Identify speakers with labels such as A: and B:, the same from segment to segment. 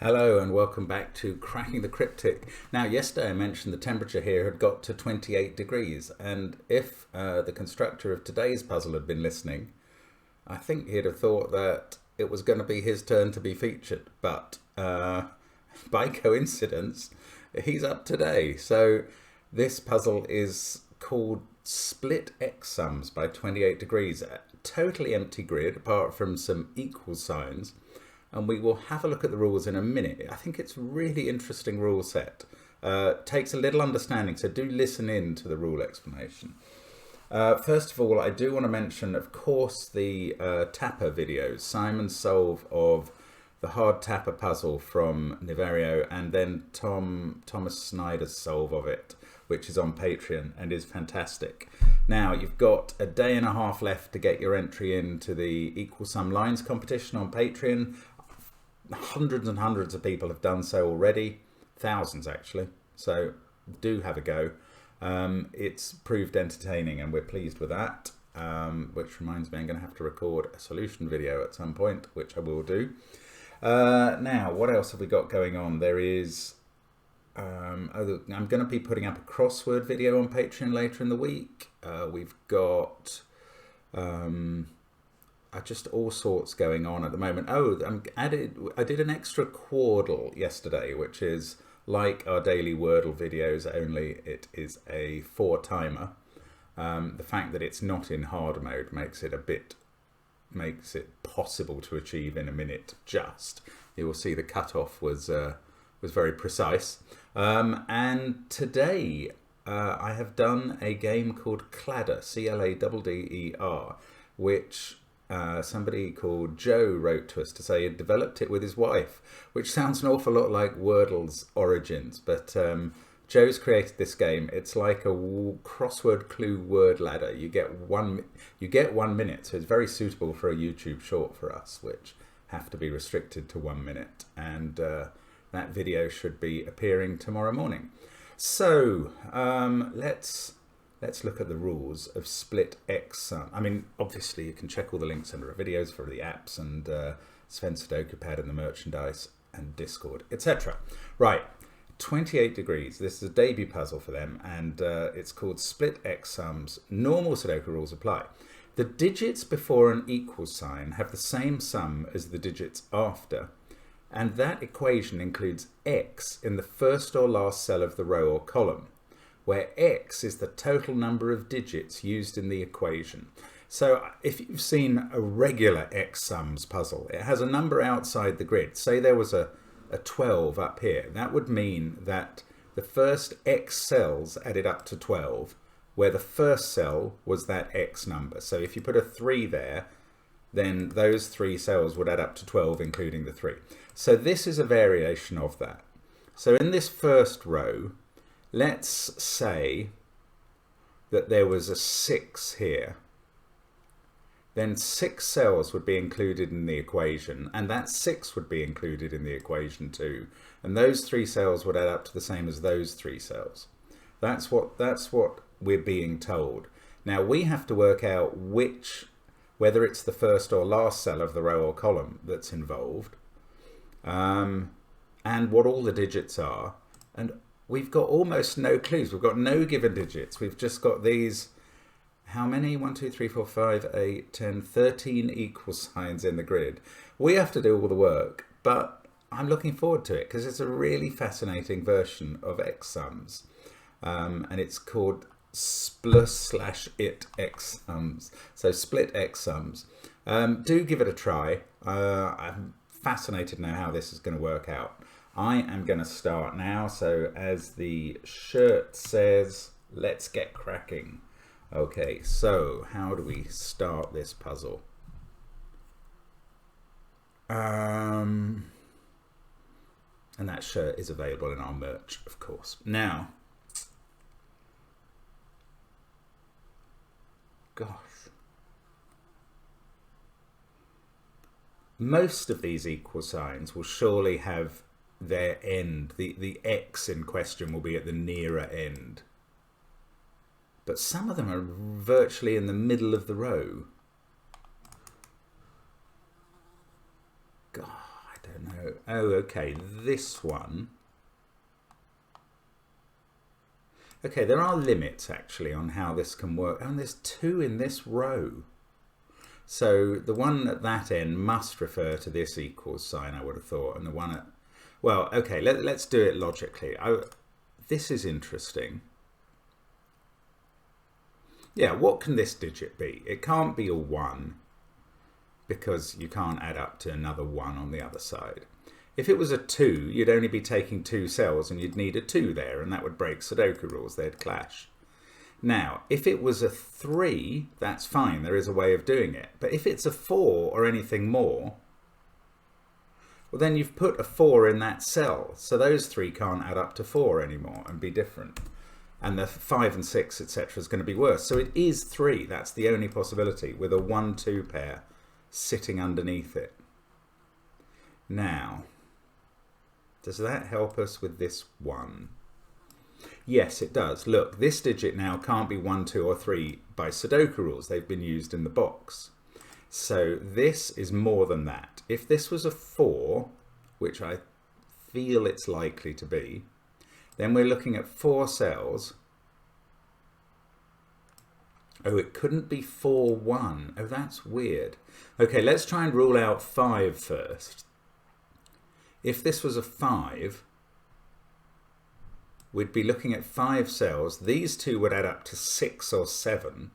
A: Hello and welcome back to Cracking the Cryptic. Now, yesterday I mentioned the temperature here had got to 28 degrees, and if the constructor of today's puzzle had been listening, I think he'd have thought that it was going to be his turn to be featured, but by coincidence, he's up today. So this puzzle is called Split X Sums by 28 degrees. A totally empty grid apart from some equal signs. And we will have a look at the rules in a minute. I think it's a really interesting rule set. Takes a little understanding, so do listen in to the rule explanation. First of all, I do want to mention, of course, the tapper videos. Simon's solve of the hard tapper puzzle from Niverio, and then Thomas Snyder's solve of it, which is on Patreon and is fantastic. Now, you've got a day and a half left to get your entry into the Equal Sum Lines competition on Patreon. Hundreds and hundreds of people have done so already, thousands actually, so do have a go. It's proved entertaining and we're pleased with that, which reminds me I'm going to have to record a solution video at some point, which I will do. Now, what else have we got going on? There is, I'm going to be putting up a crossword video on Patreon later in the week. We've got just all sorts going on at the moment. Oh, I did an extra Quordle yesterday, which is like our daily Wordle videos, only it is a 4-timer. The fact that it's not in hard mode makes it possible to achieve in a minute. Just you will see the cutoff was very precise. And today I have done a game called Cladder, C-L-A-D-D-E-R, which somebody called Joe wrote to us to say he'd developed it with his wife, which sounds an awful lot like Wordle's origins, but Joe's created this game. It's like a crossword clue word ladder. You get 1 minute, so it's very suitable for a YouTube short for us, which have to be restricted to 1 minute, and that video should be appearing tomorrow morning. So let's look at the rules of Split X Sum. I mean, obviously you can check all the links under the videos for the apps and Sven SUDOKU PAD and the merchandise and Discord, etc. Right, 28 degrees. This is a debut puzzle for them, and it's called Split X Sums. Normal Sudoku rules apply. The digits before an equal sign have the same sum as the digits after, and that equation includes X in the first or last cell of the row or column, where X is the total number of digits used in the equation. So if you've seen a regular X sums puzzle, it has a number outside the grid. Say there was a 12 up here. That would mean that the first X cells added up to 12, where the first cell was that X number. So if you put a 3 there, then those 3 cells would add up to 12, including the 3. So this is a variation of that. So in this first row, let's say that there was a 6 here. Then 6 cells would be included in the equation, and that 6 would be included in the equation too. And those 3 cells would add up to the same as those 3 cells. That's what we're being told. Now we have to work out whether it's the first or last cell of the row or column that's involved, and what all the digits are. And we've got almost no clues. We've got no given digits. We've just got these, how many? 1, 2, 3, 4, 5, 8, 10, 13 equal signs in the grid. We have to do all the work, but I'm looking forward to it because it's a really fascinating version of X sums. And it's called Splus/it X sums. So Split X Sums. Do give it a try. I'm fascinated now how this is going to work out. I am going to start now, so as the shirt says, let's get cracking. Okay, so how do we start this puzzle? And that shirt is available in our merch, of course. Now, gosh. Most of these equal signs will surely have their end, the X in question will be at the nearer end. But some of them are virtually in the middle of the row. God, I don't know. Oh, okay, this one. Okay, there are limits actually on how this can work. And there's 2 in this row. So the one at that end must refer to this equals sign, I would have thought. And the one at, well, okay, let's do it logically. This is interesting. Yeah, what can this digit be? It can't be a 1 because you can't add up to another 1 on the other side. If it was a 2, you'd only be taking 2 cells and you'd need a 2 there, and that would break Sudoku rules, they'd clash. Now, if it was a 3, that's fine, there is a way of doing it. But if it's a 4 or anything more, well then you've put a 4 in that cell, so those 3 can't add up to 4 anymore and be different. And the 5 and 6, etc. is going to be worse. So it is 3, that's the only possibility, with a 1-2 pair sitting underneath it. Now, does that help us with this 1? Yes, it does. Look, this digit now can't be 1, 2, or 3 by Sudoku rules. They've been used in the box. So this is more than that. If this was a 4, which I feel it's likely to be, then we're looking at 4 cells. Oh, it couldn't be 4, 1. Oh, that's weird. Okay, let's try and rule out 5 first. If this was a 5, we'd be looking at 5 cells. These 2 would add up to 6 or 7.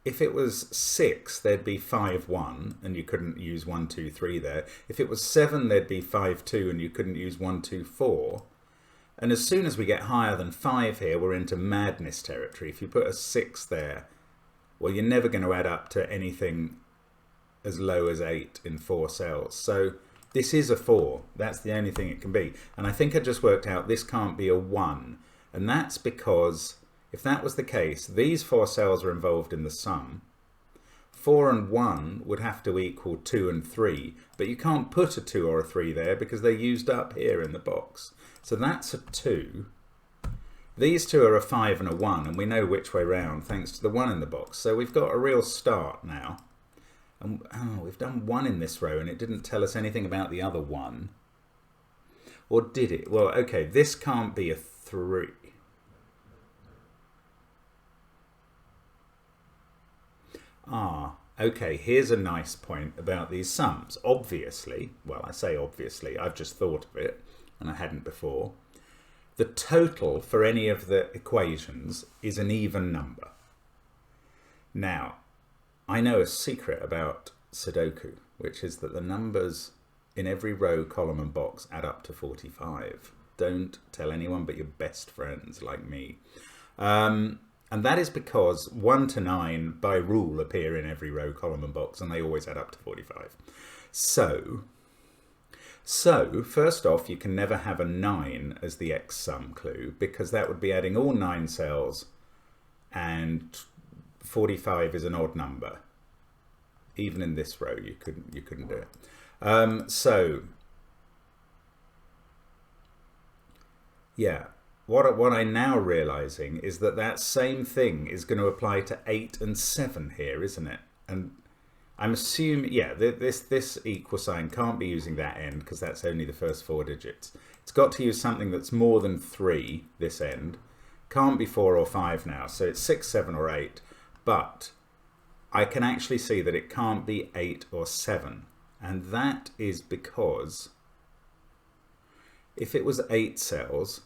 A: If it was 6, there'd be 5, 1, and you couldn't use 1, 2, 3 there. If it was 7, there'd be 5, 2, and you couldn't use 1, 2, 4. And as soon as we get higher than 5 here, we're into madness territory. If you put a 6 there, well, you're never going to add up to anything as low as 8 in 4 cells. So this is a 4. That's the only thing it can be. And I think I just worked out this can't be a 1. And that's because if that was the case, these 4 cells are involved in the sum. 4 and 1 would have to equal 2 and 3. But you can't put a 2 or a 3 there because they're used up here in the box. So that's a 2. These 2 are a 5 and a 1, and we know which way round thanks to the 1 in the box. So we've got a real start now. And oh, we've done 1 in this row, and it didn't tell us anything about the other 1. Or did it? Well, okay, this can't be a 3. Ah, okay, here's a nice point about these sums. Obviously, well, I say obviously, I've just thought of it, and I hadn't before. The total for any of the equations is an even number. Now, I know a secret about Sudoku, which is that the numbers in every row, column and box add up to 45. Don't tell anyone but your best friends like me. And that is because 1 to 9 by rule appear in every row, column and box, and they always add up to 45. So first off, you can never have a 9 as the X sum clue, because that would be adding all 9 cells, and 45 is an odd number. Even in this row, you couldn't do it. So yeah, what I'm now realizing is that that same thing is going to apply to 8 and 7 here, isn't it? And I'm assuming, yeah, this equal sign can't be using that end because that's only the first 4 digits. It's got to use something that's more than 3, this end. Can't be 4 or 5 now, so it's 6, 7 or 8. But I can actually see that it can't be 8 or 7. And that is because if it was 8 cells,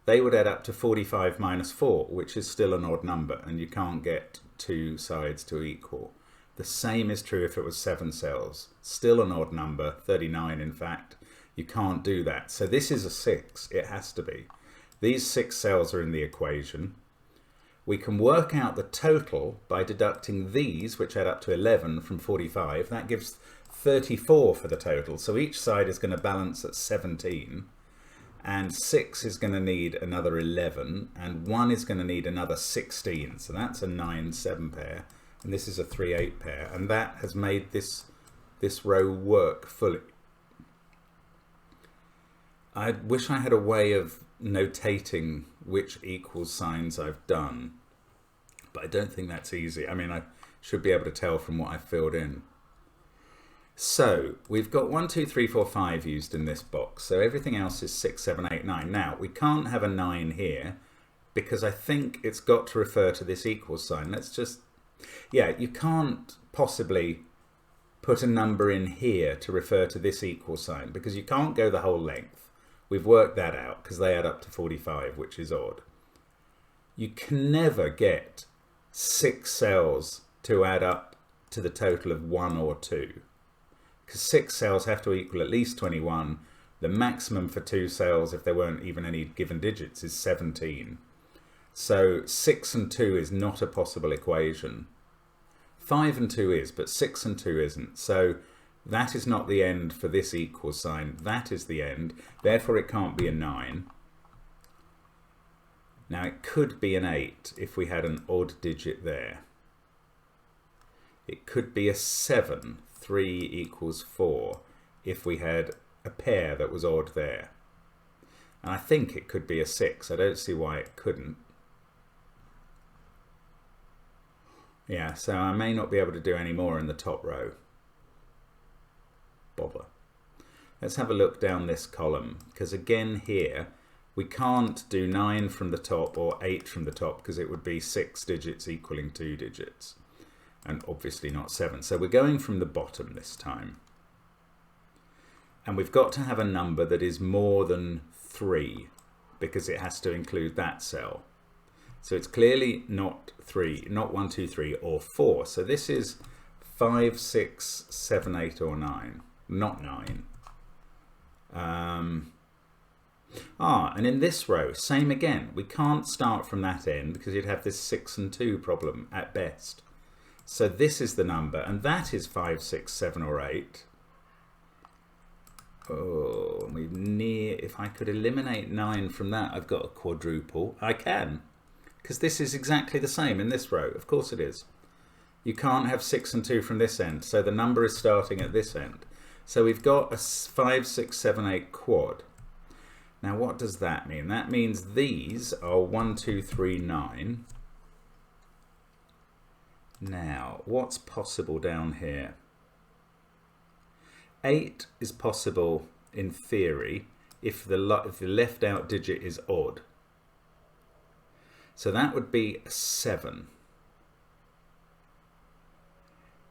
A: they would add up to 45 minus 4, which is still an odd number, and you can't get 2 sides to equal. The same is true if it was 7 cells. Still an odd number, 39 in fact. You can't do that. So this is a 6, it has to be. These 6 cells are in the equation. We can work out the total by deducting these, which add up to 11 from 45. That gives 34 for the total. So each side is going to balance at 17. And 6 is going to need another 11. And 1 is going to need another 16. So that's a 9-7 pair. And this is a 3-8 pair, and that has made this row work fully. I wish I had a way of notating which equals signs I've done, but I don't think that's easy. I mean, I should be able to tell from what I've filled in. So we've got 1, 2, 3, 4, 5 used in this box. So everything else is 6, 7, 8, 9. Now we can't have a 9 here because I think it's got to refer to this equal sign. Let's just, yeah, you can't possibly put a number in here to refer to this equal sign because you can't go the whole length. We've worked that out because they add up to 45, which is odd. You can never get 6 cells to add up to the total of 1 or 2. Because 6 cells have to equal at least 21. The maximum for 2 cells, if there weren't even any given digits, is 17. So 6 and 2 is not a possible equation. 5 and 2 is, but 6 and 2 isn't. So that is not the end for this equal sign. That is the end. Therefore, it can't be a 9. Now, it could be an 8 if we had an odd digit there. It could be a 7. 3 equals 4 if we had a pair that was odd there. And I think it could be a 6. I don't see why it couldn't. Yeah, so I may not be able to do any more in the top row. Bother. Let's have a look down this column, because again here we can't do 9 from the top or 8 from the top because it would be 6 digits equaling 2 digits. And obviously not 7. So we're going from the bottom this time. And we've got to have a number that is more than 3 because it has to include that cell. So it's clearly not 3, not 1, 2, 3 or 4. So this is 5, 6, 7, 8 or 9, not 9. And in this row, same again. We can't start from that end because you'd have this 6 and 2 problem at best. So this is the number, and that is 5, 6, 7, or 8. Oh, if I could eliminate 9 from that, I've got a quadruple. I can, because this is exactly the same in this row. Of course it is. You can't have 6 and 2 from this end, so the number is starting at this end. So we've got a 5, 6, 7, 8 quad. Now what does that mean? That means these are 1, 2, 3, 9. Now, what's possible down here? 8 is possible in theory if the left out digit is odd. So that would be a 7.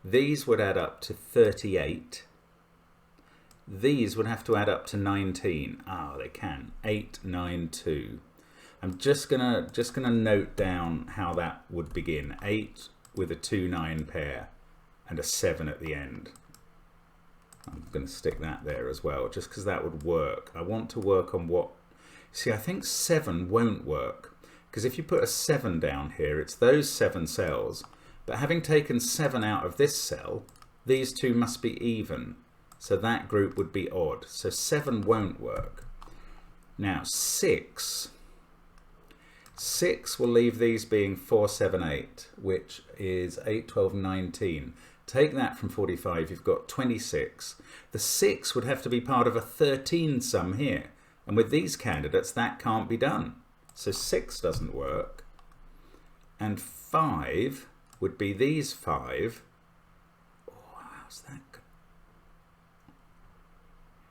A: These would add up to 38. These would have to add up to 19. Ah, they can. 8, 9, 2. I'm just gonna note down how that would begin. 8 with a 2, 9 pair and a 7 at the end. I'm going to stick that there as well, just because that would work. I want to work on what... See, I think 7 won't work, because if you put a 7 down here, it's those 7 cells, but having taken 7 out of this cell, these two must be even, so that group would be odd. So 7 won't work. Now 6 will leave these being 4, 7, 8, which is 8, 12, 19. Take that from 45, you've got 26. The 6 would have to be part of a 13 sum here. And with these candidates, that can't be done. So 6 doesn't work. And 5 would be these 5. Oh, how's that?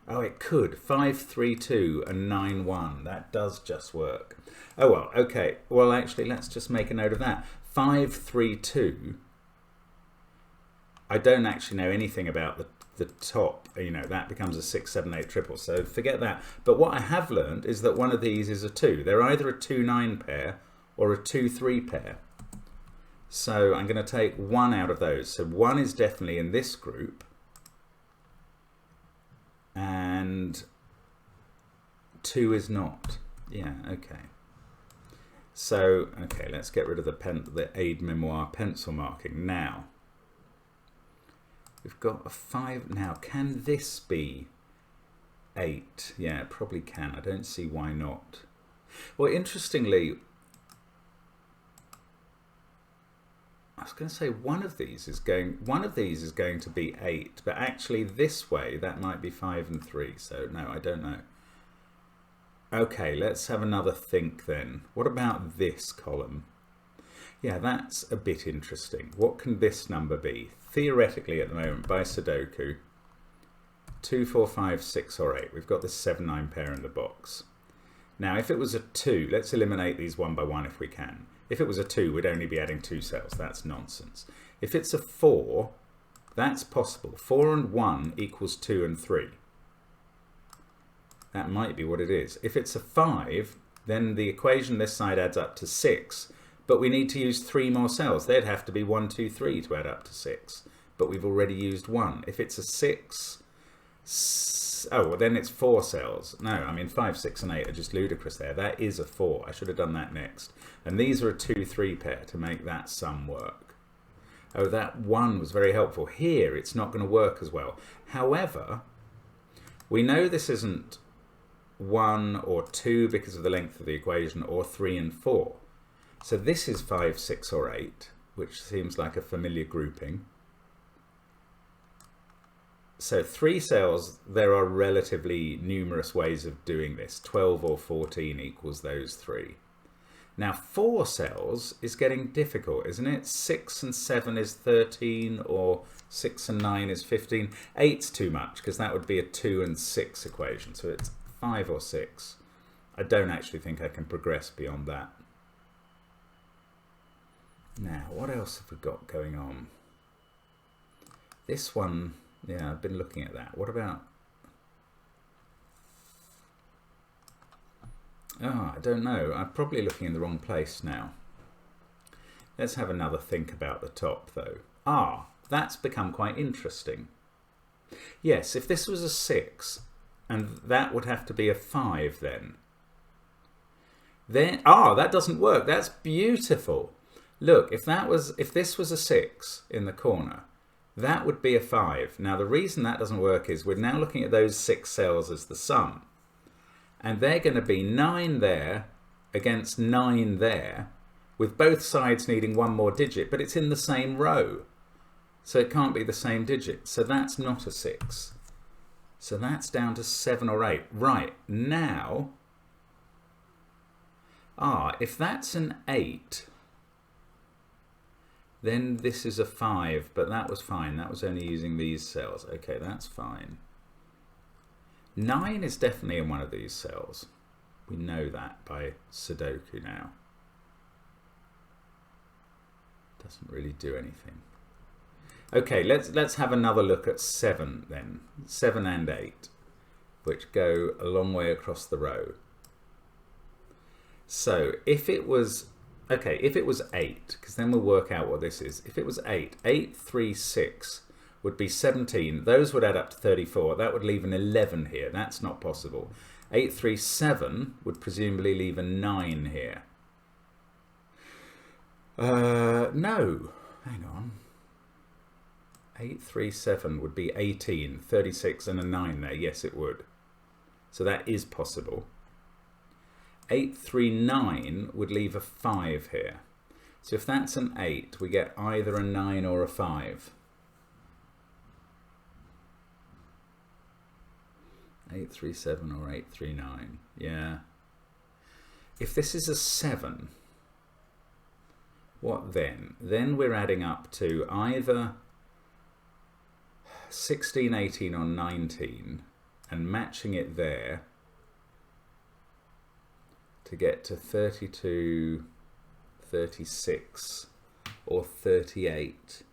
A: Oh, it could. 5, 3, 2 and 9, 1. That does just work. Oh, well, okay. Well, actually, let's just make a note of that. 5, 3, 2. I don't actually know anything about the top. You know, that becomes a 6, 7, 8 triple. So forget that. But what I have learned is that one of these is a 2. They're either a 2, 9 pair or a 2, 3 pair. So I'm going to take 1 out of those. So 1 is definitely in this group. And 2 is not. Yeah, okay. So, okay, let's get rid of the aide memoir pencil marking. Now, we've got a 5. Now, can this be 8? Yeah, it probably can. I don't see why not. Well, interestingly, I was going to say one of these is going to be 8, but actually this way that might be 5 and 3. So no, I don't know. Okay, let's have another think then. What about this column? Yeah, that's a bit interesting. What can this number be? Theoretically at the moment by Sudoku, 2, 4, 5, 6 or 8. We've got this 7, 9 pair in the box. Now if it was a 2, let's eliminate these one by one if we can. If it was a 2, we'd only be adding 2 cells. That's nonsense. If it's a 4, that's possible. 4 and 1 equals 2 and 3. That might be what it is. If it's a 5, then the equation this side adds up to 6, but we need to use 3 more cells. They'd have to be 1, 2, 3 to add up to 6, but we've already used 1. If it's a 6, oh, well then it's 4 cells. No, I mean 5, 6 and 8 are just ludicrous there. That is a 4. I should have done that next. And these are a 2, 3 pair to make that sum work. Oh, that 1 was very helpful. Here it's not going to work as well. However, we know this isn't 1 or 2 because of the length of the equation, or 3 and 4. So this is 5, 6 or 8, which seems like a familiar grouping. So 3 cells, there are relatively numerous ways of doing this. 12 or 14 equals those 3. Now 4 cells is getting difficult, isn't it? 6 and 7 is 13, or 6 and 9 is 15. 8's too much because that would be a 2 and 6 equation. So it's 5 or 6. I don't actually think I can progress beyond that. Now, what else have we got going on? This one, yeah, I've been looking at that. What about... Oh, I don't know. I'm probably looking in the wrong place now. Let's have another think about the top, though. Ah, that's become quite interesting. Yes, if this was a 6, and that would have to be a 5 then. That doesn't work. That's beautiful. Look, if this was a 6 in the corner, that would be a 5. Now the reason that doesn't work is we're now looking at those 6 cells as the sum. And they're going to be 9 there against 9 there, with both sides needing one more digit, but it's in the same row. So it can't be the same digit. So that's not a 6. So that's down to 7 or 8. Right, now, if that's an 8, then this is a 5, but that was fine. That was only using these cells. Okay, that's fine. 9 is definitely in one of these cells. We know that by Sudoku now. Doesn't really do anything. Okay, let's have another look at 7 then. 7 and 8, which go a long way across the row. So if it was, okay, if it was 8, because then we'll work out what this is. If it was 8, 8, 3, 6 would be 17. Those would add up to 34. That would leave an 11 here. That's not possible. 8, 3, 7 would presumably leave a 9 here. No, hang on. 8, 3, 7 would be 18, 36 and a 9 there. Yes, it would. So that is possible. 8, 3, 9 would leave a 5 here. So if that's an 8, we get either a 9 or a 5. 8, 3, 7 or 8, 3, 9. Yeah. If this is a 7, what then? Then we're adding up to either 16, 18 or 19 and matching it there to get to 32, 36 or 38.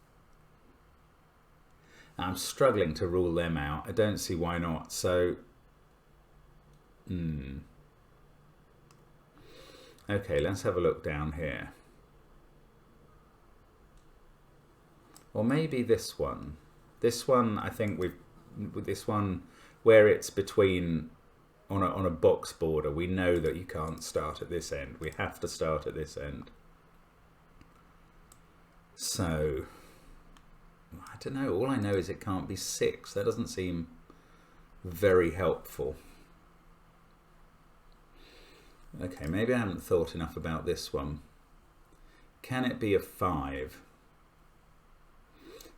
A: I'm struggling to rule them out. I don't see why not. So, okay, let's have a look down here. Or maybe this one. This one, I think with this one, where it's between, on a box border, we know that you can't start at this end. We have to start at this end. So, I don't know. All I know is it can't be 6. That doesn't seem very helpful. Okay, maybe I haven't thought enough about this one. Can it be a 5?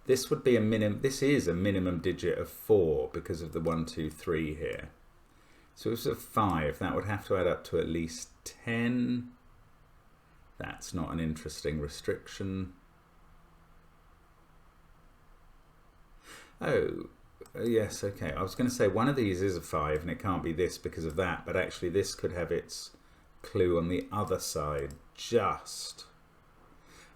A: This would be a minimum. This is a minimum digit of 4 because of the 1, 2, 3 here. So if it's a 5, that would have to add up to at least 10. That's not an interesting restriction. Oh, yes, okay. I was going to say one of these is a 5 and it can't be this because of that, but actually this could have its clue on the other side. Just.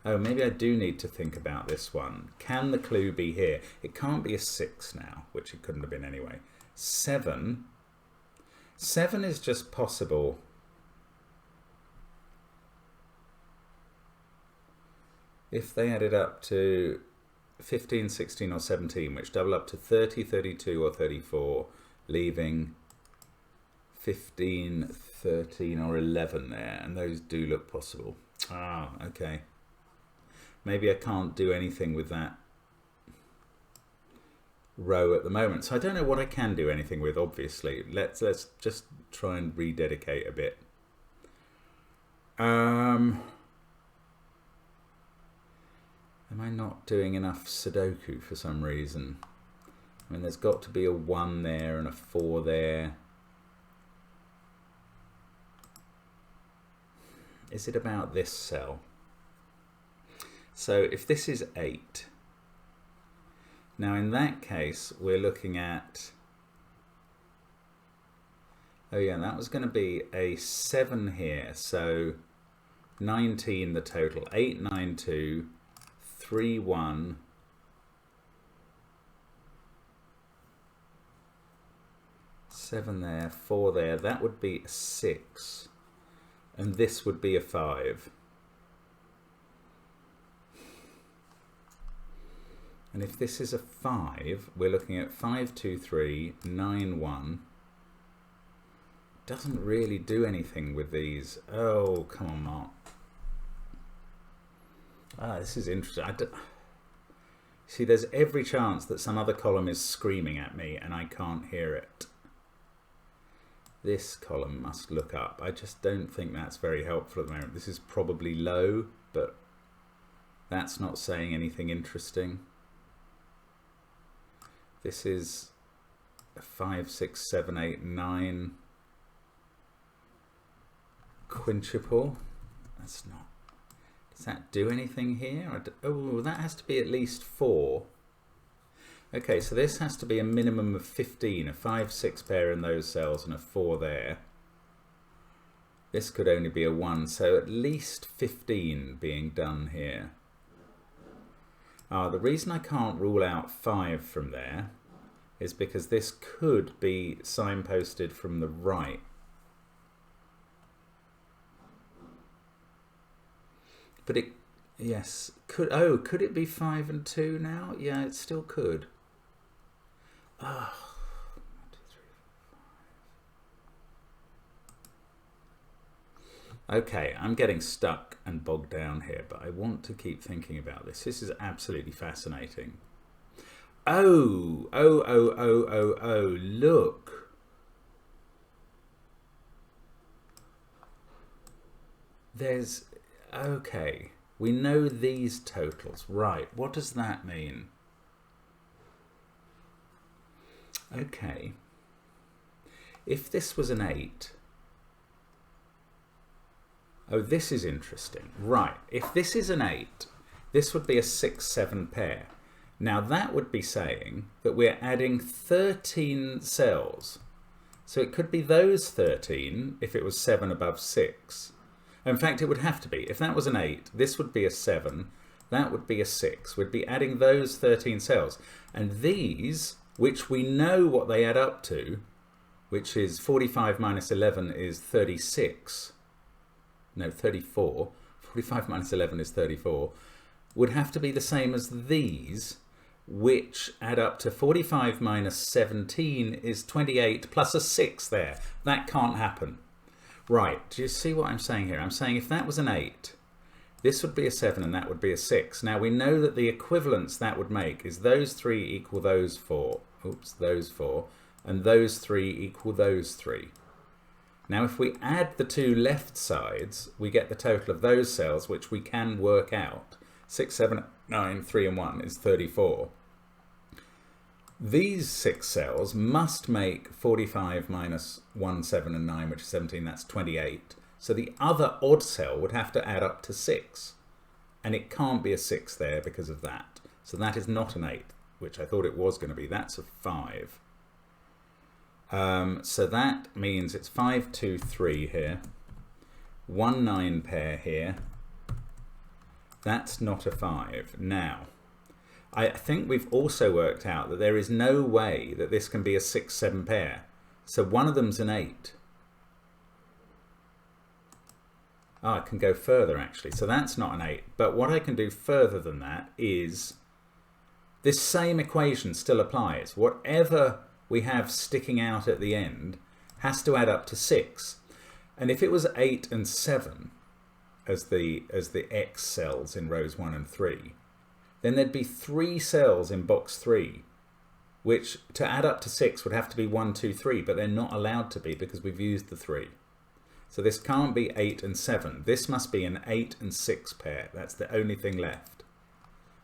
A: Oh, maybe I do need to think about this one. Can the clue be here? It can't be a 6 now, which it couldn't have been anyway. 7. 7 is just possible. If they added up to 15, 16 or 17, which double up to 30, 32 or 34, leaving 15, 13 or 11 there, and those do look possible. Ah, okay. Maybe I can't do anything with that row at the moment. So I don't know what I can do anything with, obviously. Let's just try and rededicate a bit. Am I not doing enough Sudoku for some reason? I mean, there's got to be a 1 there and a 4 there. Is it about this cell? So if this is 8, now in that case we're looking at, oh yeah, that was going to be a 7 here, so 19 the total, 8, 9, 2, 3, 1, 7 there, 4 there, that would be a 6, and this would be a 5. And if this is a 5, we're looking at 5, 2, 3, 9, 1. Doesn't really do anything with these. Oh, come on, Mark. Ah, this is interesting. See, there's every chance that some other column is screaming at me and I can't hear it. This column must look up. I just don't think that's very helpful at the moment. This is probably low, but that's not saying anything interesting. This is 5, 6, 7, 8, 9 quintuple. That's not. Does that do anything here? Oh, that has to be at least 4. Okay, so this has to be a minimum of 15, a 5, 6 pair in those cells and a 4 there. This could only be a 1, so at least 15 being done here. The reason I can't rule out 5 from there is because this could be signposted from the right. But it, yes, could, oh, could it be 5 and 2 now? Yeah, it still could. Oh, 1, 2, 3, 4, 5. Okay, I'm getting stuck and bogged down here, but I want to keep thinking about this. This is absolutely fascinating. Oh, look. There's, okay, we know these totals. Right, what does that mean? Okay, if this was an 8, oh, this is interesting. Right, if this is an 8, this would be a 6, 7 pair. Now that would be saying that we're adding 13 cells. So it could be those 13 if it was 7 above 6. In fact, it would have to be. If that was an 8, this would be a 7, that would be a 6. We'd be adding those 13 cells. And these, which we know what they add up to, which is 45 minus 11 is 36. No, 34. 45 minus 11 is 34. Would have to be the same as these, which add up to 45 minus 17 is 28 plus a 6 there. That can't happen. Right, do you see what I'm saying here? I'm saying if that was an 8, this would be a 7 and that would be a 6. Now we know that the equivalence that would make is those 3 equal those 4. Oops, those 4. And those 3 equal those 3. Now if we add the two left sides, we get the total of those cells, which we can work out. 6, 7, 9, 3 and 1 is 34. These 6 cells must make 45 minus 1, 7 and 9, which is 17, that's 28. So the other odd cell would have to add up to 6. And it can't be a 6 there because of that. So that is not an 8. which I thought it was going to be, that's a 5. So that means it's 5, 2, 3 here, 1, 9 pair here. That's not a 5. Now, I think we've also worked out that there is no way that this can be a 6, 7 pair. So one of them's an 8. Oh, I can go further actually. So that's not an 8. But what I can do further than that is this same equation still applies. Whatever we have sticking out at the end has to add up to 6. And if it was 8 and 7 as the X cells in rows 1 and 3, then there'd be 3 cells in box 3, which to add up to 6 would have to be 1, 2, 3, but they're not allowed to be because we've used the 3. So this can't be 8 and 7. This must be an 8 and 6 pair. That's the only thing left.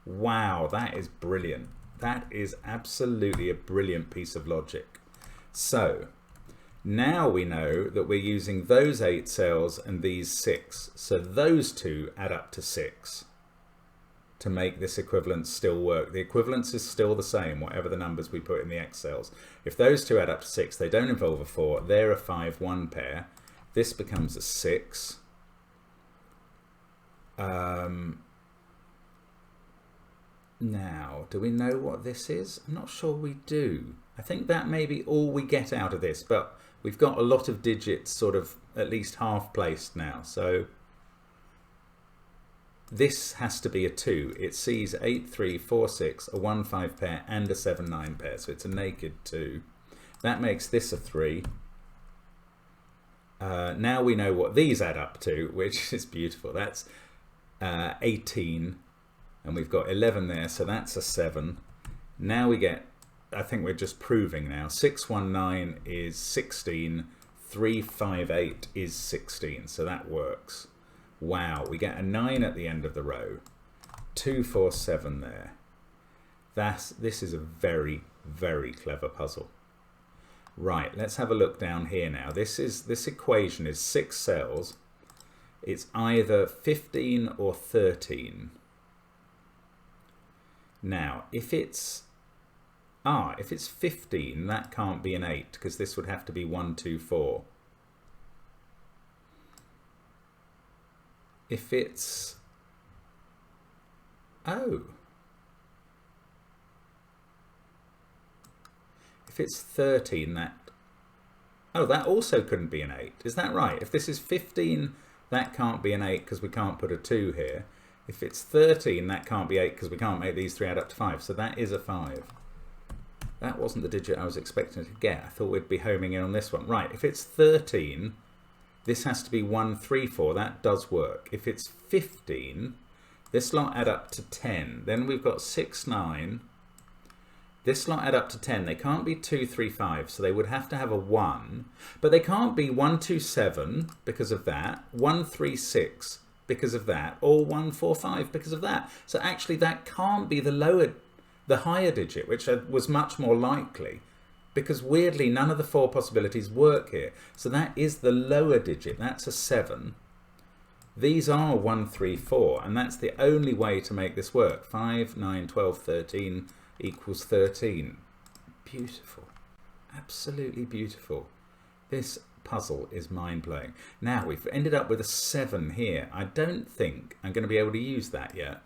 A: Wow, that is brilliant. That is absolutely a brilliant piece of logic. So now we know that we're using those 8 cells and these 6. So those two add up to 6 to make this equivalence still work. The equivalence is still the same, whatever the numbers we put in the X cells. If those two add up to 6, they don't involve a 4. They're a 5, 1 pair. This becomes a 6. Now, do we know what this is? I'm not sure we do. I think that may be all we get out of this, but we've got a lot of digits sort of at least half placed now. So this has to be a 2. It sees 8, 3, 4, 6, a 1, 5 pair and a 7, 9 pair. So it's a naked 2. That makes this a 3. Now we know what these add up to, which is beautiful. That's 18, and we've got 11 there, so that's a 7. Now we get, I think we're just proving now, 619 is 16, 358 is 16, so that works. Wow, we get a 9 at the end of the row, 247 there. This is a very, very clever puzzle. Right, let's have a look down here now. This equation is 6 cells. It's either 15 or 13. Now, if it's 15, that can't be an 8 because this would have to be 1, 2, 4. If it's if it's 13, that also couldn't be an 8. Is that right? If this is 15, that can't be an 8 because we can't put a 2 here. If it's 13, that can't be 8 because we can't make these 3 add up to 5. So that is a 5. That wasn't the digit I was expecting to get. I thought we'd be homing in on this one. Right, if it's 13, this has to be 1, 3, 4. That does work. If it's 15, this lot add up to 10. Then we've got 6, 9. This lot add up to 10. They can't be 2, 3, 5, so they would have to have a 1. But they can't be 1, 2, 7 because of that, 1, 3, 6 because of that, or 1, 4, 5 because of that. So actually that can't be the higher digit, which was much more likely, because weirdly none of the 4 possibilities work here. So that is the lower digit. That's a 7. These are 1, 3, 4, and that's the only way to make this work. 5, 9, 12, 13 equals 13. Beautiful. Absolutely beautiful. This puzzle is mind-blowing. Now we've ended up with a 7 here. I don't think I'm going to be able to use that yet.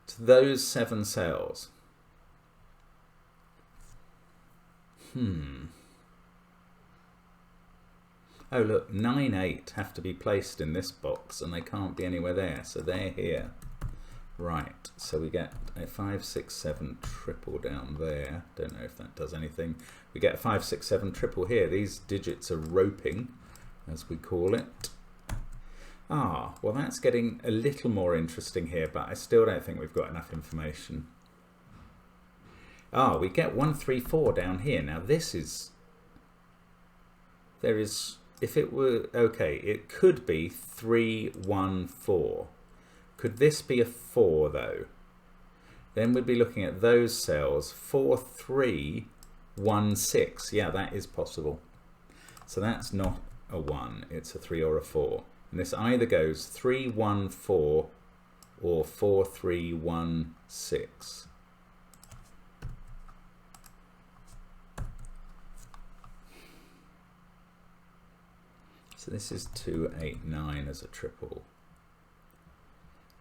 A: To those 7 cells. Oh look, 9, 8 have to be placed in this box and they can't be anywhere there, so they're here. Right, so we get a 5, 6, 7 triple down there. Don't know if that does anything. We get a 5, 6, 7 triple here. These digits are roping, as we call it. Ah, well that's getting a little more interesting here, but I still don't think we've got enough information. Ah, we get 1, 3, 4 down here. Now this is... if it were... Okay, it could be 3, 1, 4. Could this be a 4 though? Then we'd be looking at those cells. 4, 3, 1, 6. Yeah, that is possible. So that's not a 1. It's a 3 or a 4. And this either goes 3, 1, 4 or 4, 3, 1, 6. So this is 289 as a triple.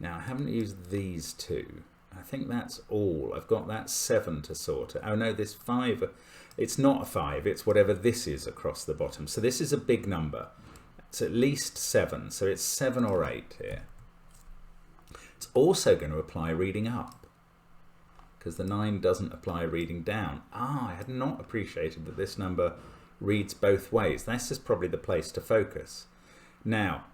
A: Now I haven't used these two. I think that's all. I've got that 7 to sort. Oh no, this 5, it's not a 5, it's whatever this is across the bottom. So this is a big number. It's at least 7, so it's 7 or 8 here. It's also going to apply reading up, because the 9 doesn't apply reading down. Ah, I had not appreciated that this number reads both ways. This is probably the place to focus. Now,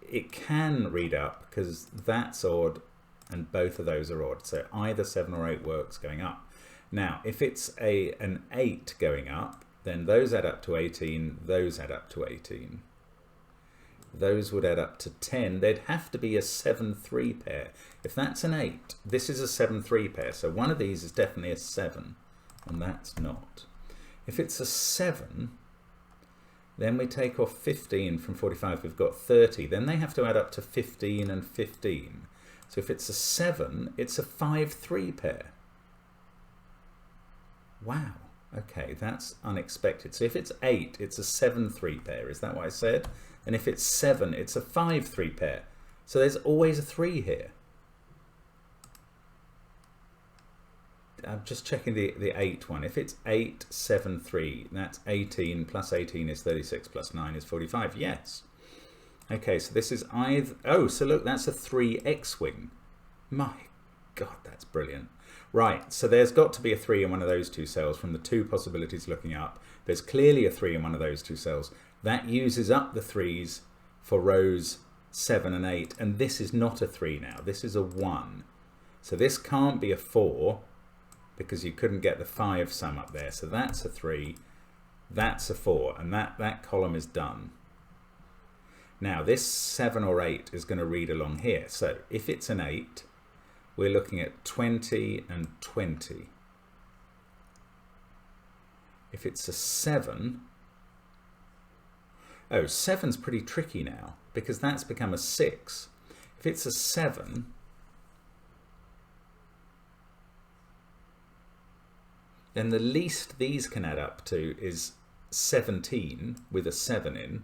A: it can read up because that's odd and both of those are odd. So either 7 or 8 works going up. Now, if it's an 8 going up, then those add up to 18, those add up to 18. Those would add up to 10. They'd have to be a 7-3 pair. If that's an 8, this is a 7-3 pair. So one of these is definitely a 7, and that's not. If it's a 7, then we take off 15 from 45, we've got 30. Then they have to add up to 15 and 15. So if it's a 7, it's a 5-3 pair. Wow, okay, that's unexpected. So if it's 8, it's a 7-3 pair, is that what I said? And if it's 7, it's a 5-3 pair. So there's always a 3 here. I'm just checking the 8 one. If it's 8, 7, 3, that's 18, plus 18 is 36, plus 9 is 45. Yes. Okay, so this is either... Oh, so look, that's a 3 X-wing. My God, that's brilliant. Right, so there's got to be a 3 in one of those two cells from the two possibilities looking up. There's clearly a 3 in one of those two cells. That uses up the 3s for rows 7 and 8, and this is not a 3 now. This is a 1. So this can't be a 4, because you couldn't get the 5 sum up there. So that's a 3, that's a 4, and that column is done. Now this 7 or 8 is going to read along here. So if it's an 8, we're looking at 20 and 20. If it's a 7, oh, 7's pretty tricky now, because that's become a 6. If it's a 7, then the least these can add up to is 17 with a 7 in.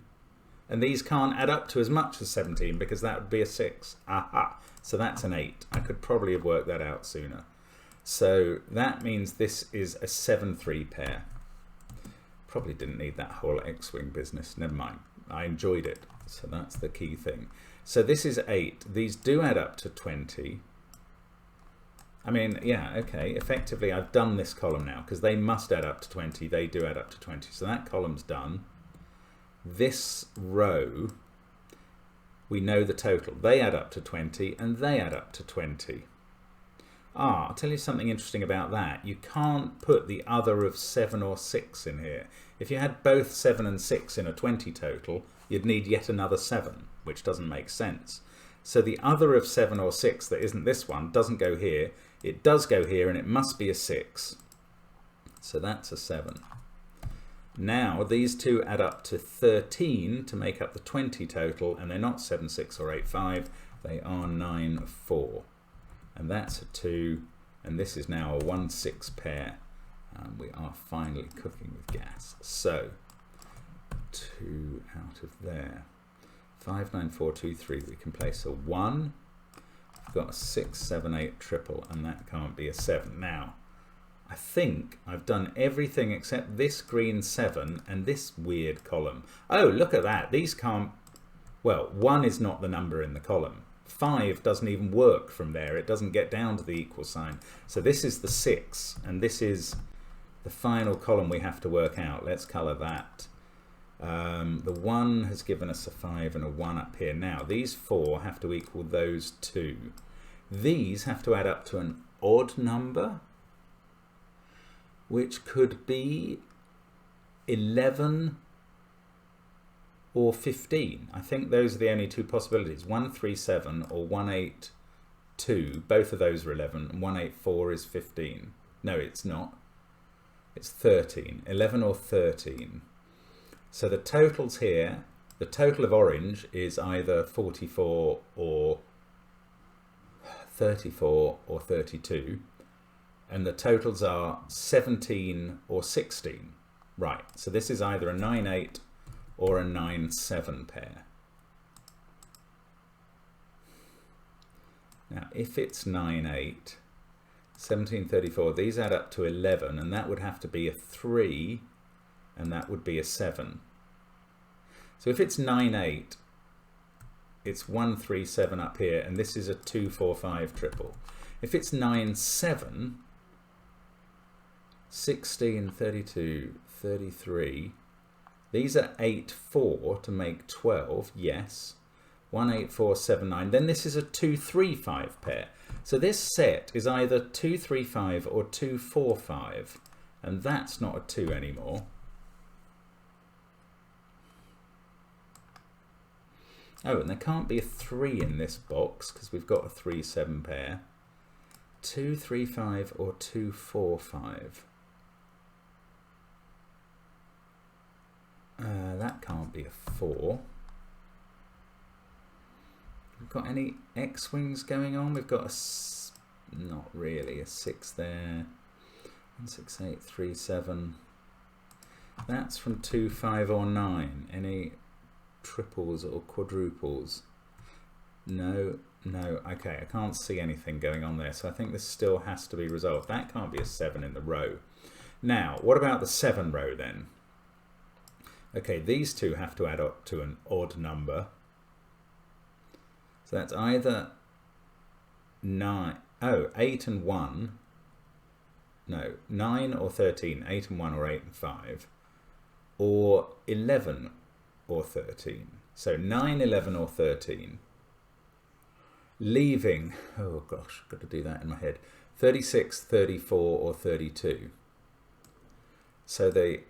A: And these can't add up to as much as 17 because that would be a 6. Aha! So that's an 8. I could probably have worked that out sooner. So that means this is a 7-3 pair. Probably didn't need that whole X-wing business. Never mind. I enjoyed it. So that's the key thing. So this is 8. These do add up to 20. I mean, yeah, okay. Effectively, I've done this column now because they must add up to 20. They do add up to 20. So that column's done. This row, we know the total. They add up to 20 and they add up to 20. Ah, I'll tell you something interesting about that. You can't put the other of 7 or 6 in here. If you had both 7 and 6 in a 20 total, you'd need yet another 7, which doesn't make sense. So the other of 7 or 6 that isn't this one doesn't go here. It does go here and it must be a 6. So that's a 7. Now these two add up to 13 to make up the 20 total, and they're not 7, 6 or 8, 5. They are 9, 4. And that's a 2, and this is now a 1, 6 pair. And we are finally cooking with gas. So 2 out of there. 5, 9, 4, 2, 3. We can place a 1. We've got a 6, 7, 8 triple, and that can't be a 7. Now, I think I've done everything except this green 7 and this weird column. Oh, look at that. These can't... Well, 1 is not the number in the column. 5 doesn't even work from there. It doesn't get down to the equal sign. So this is the 6, and this is the final column we have to work out. Let's colour that. The 1 has given us a 5 and a 1 up here. Now, these 4 have to equal those 2. These have to add up to an odd number, which could be 11 or 15. I think those are the only two possibilities. 137 or 182. Both of those are 11. 184 is 15. No, it's not. It's 13. 11 or 13. So the totals here, the total of orange is either 44 or 34 or 32. And the totals are 17 or 16. Right, so this is either a 9, 8 or a 9-7 pair. Now, if it's 9-8, 17-34, these add up to 11, and that would have to be a 3, and that would be a 7. So if it's 9-8, it's 1-3-7 up here, and this is a 2-4-5 triple. If it's 9-7, 16, 32, 33, these are 8-4 to make 12, yes. 1, 8, 4, 7, 9. Then this is a 2-3-5 pair. So this set is either 2-3-5 or 2-4-5, and that's not a 2 anymore. Oh, and there can't be a 3 in this box because we've got a 3-7 pair. 2-3-5 or 2-4-5. That can't be a 4. We've got any X-wings going on? We've got a, not really, a 6 there. 1, 6, 8, 3, 7. That's from 2, 5 or 9. Any triples or quadruples? No, no. Okay, I can't see anything going on there, so I think this still has to be resolved. That can't be a 7 in the row. Now, what about the 7 row then? Okay, these two have to add up to an odd number. So that's either 8 and 1. No, 9 or 13, 8 and 1 or 8 and 5. Or 11 or 13. So 9, 11 or 13. Leaving, oh gosh, I've got to do that in my head. 36, 34 or 32. So the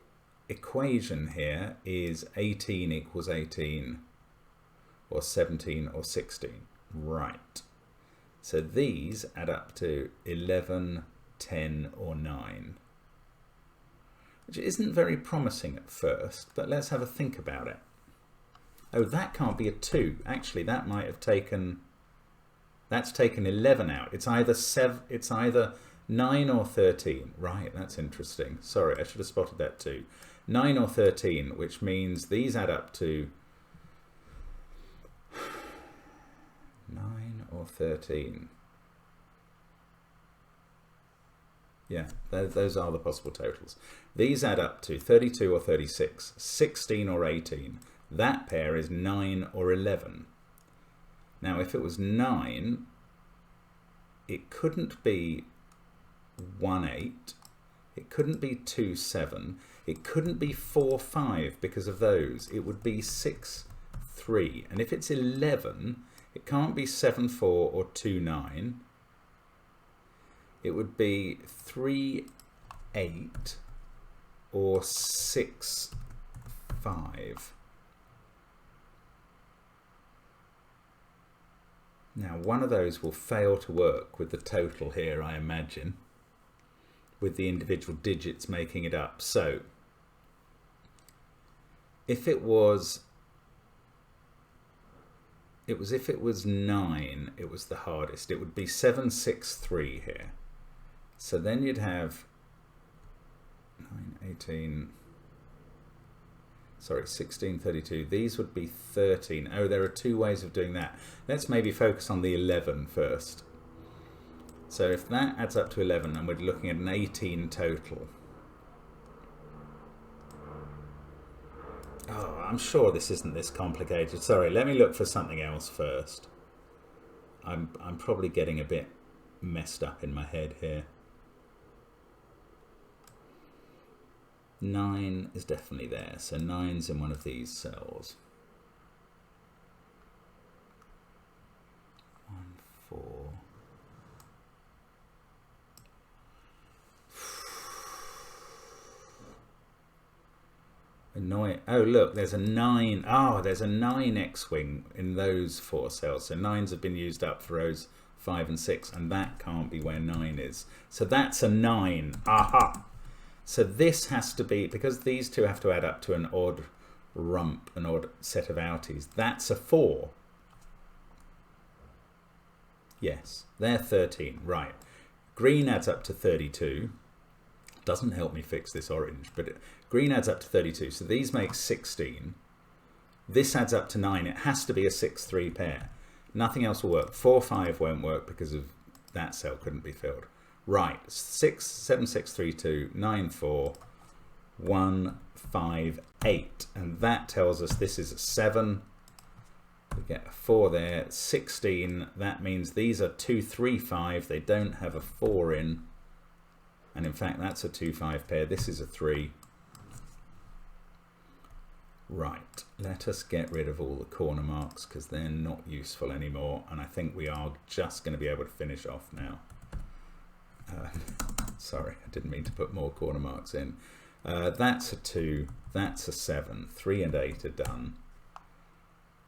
A: equation here is 18 equals 18 or 17 or 16. Right. So these add up to 11, 10 or 9. Which isn't very promising at first, but let's have a think about it. Oh, that can't be a 2. Actually, that might have taken, that's taken 11 out. It's either 9 or 13. Right, that's interesting. Sorry, I should have spotted that too. 9 or 13, which means these add up to 9 or 13. Yeah, those are the possible totals. These add up to 32 or 36, 16 or 18. That pair is 9 or 11. Now, if it was 9, it couldn't be 1-8. It couldn't be 2-7. It couldn't be 4-5 because of those. It would be 6-3. And if it's 11, it can't be 7-4 or 2-9. It would be 3-8 or 6-5. Now, one of those will fail to work with the total here, I imagine, with the individual digits making it up. So, if it was 9, it was the hardest. It would be 7-6-3 here. So then you'd have 9, 18, sorry, 16, 32. These would be 13. Oh, there are two ways of doing that. Let's maybe focus on the 11 first. So if that adds up to 11, and we're looking at an 18 total. Oh, I'm sure this isn't this complicated. Sorry, let me look for something else first. I'm probably getting a bit messed up in my head here. 9 is definitely there, so 9's in one of these cells. 1, 4. Annoying. Oh, look, there's a 9. Oh, there's a 9 X-wing in those 4 cells. So 9s have been used up for rows 5 and 6, and that can't be where 9 is. So that's a 9. Aha! So this has to be, because these two have to add up to an odd rump, an odd set of outies. That's a 4. Yes, they're 13. Right. Green adds up to 32. Doesn't help me fix this orange, but green adds up to 32. So these make 16. This adds up to 9. It has to be a 6-3 pair. Nothing else will work. 4-5 won't work because of that cell couldn't be filled. Right, 7-6-3-2, 9-4, 1-5-8. And that tells us this is a 7. We get a 4 there, 16. That means these are 2-3-5. They don't have a 4 in. And in fact, that's a 2-5 pair. This is a 3. Right, let us get rid of all the corner marks because they're not useful anymore. And I think we are just going to be able to finish off now. Sorry, I didn't mean to put more corner marks in. That's a 2, that's a 7. 3 and 8 are done.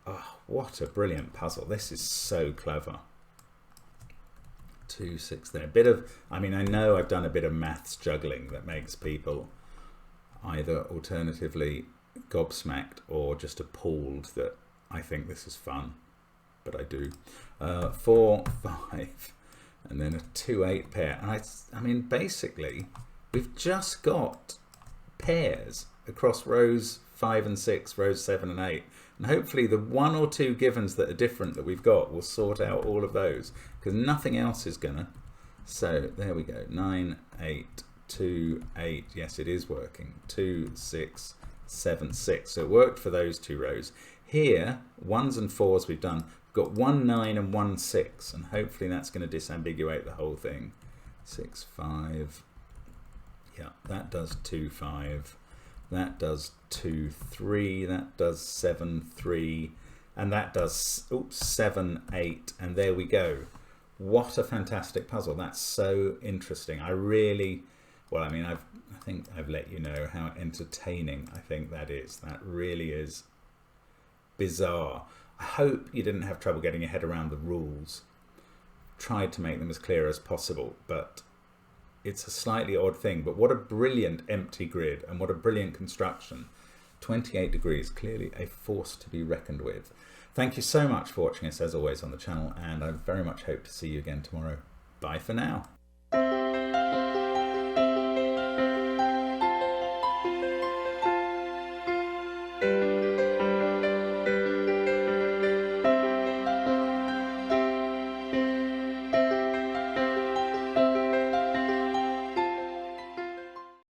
A: Oh, what a brilliant puzzle. This is so clever. 2, 6 there. I mean, I know I've done a bit of maths juggling that makes people either alternatively gobsmacked or just appalled that I think this is fun, but I do. 4, 5, and then a 2-8 pair. And I mean, basically, we've just got pairs across rows 5 and 6, rows 7 and 8. And hopefully the 1 or 2 givens that are different that we've got will sort out all of those, because nothing else is gonna. So there we go. 9, 8, 2, 8. Yes, it is working. 2, 6, 7, 6. So it worked for those 2 rows. Here, 1s and 4s we've done. We've got 1, 9 and 1, 6. And hopefully that's going to disambiguate the whole thing. 6, 5. Yeah, that does 2, 5. That does 2, 3. That does 7, 3. And that does 7, 8. And there we go. What a fantastic puzzle. That's so interesting. I really... Well, I mean, I think I've let you know how entertaining I think that is. That really is bizarre. I hope you didn't have trouble getting your head around the rules. Tried to make them as clear as possible, but it's a slightly odd thing. But what a brilliant empty grid and what a brilliant construction. 28 degrees, clearly a force to be reckoned with. Thank you so much for watching us as always on the channel, and I very much hope to see you again tomorrow. Bye for now.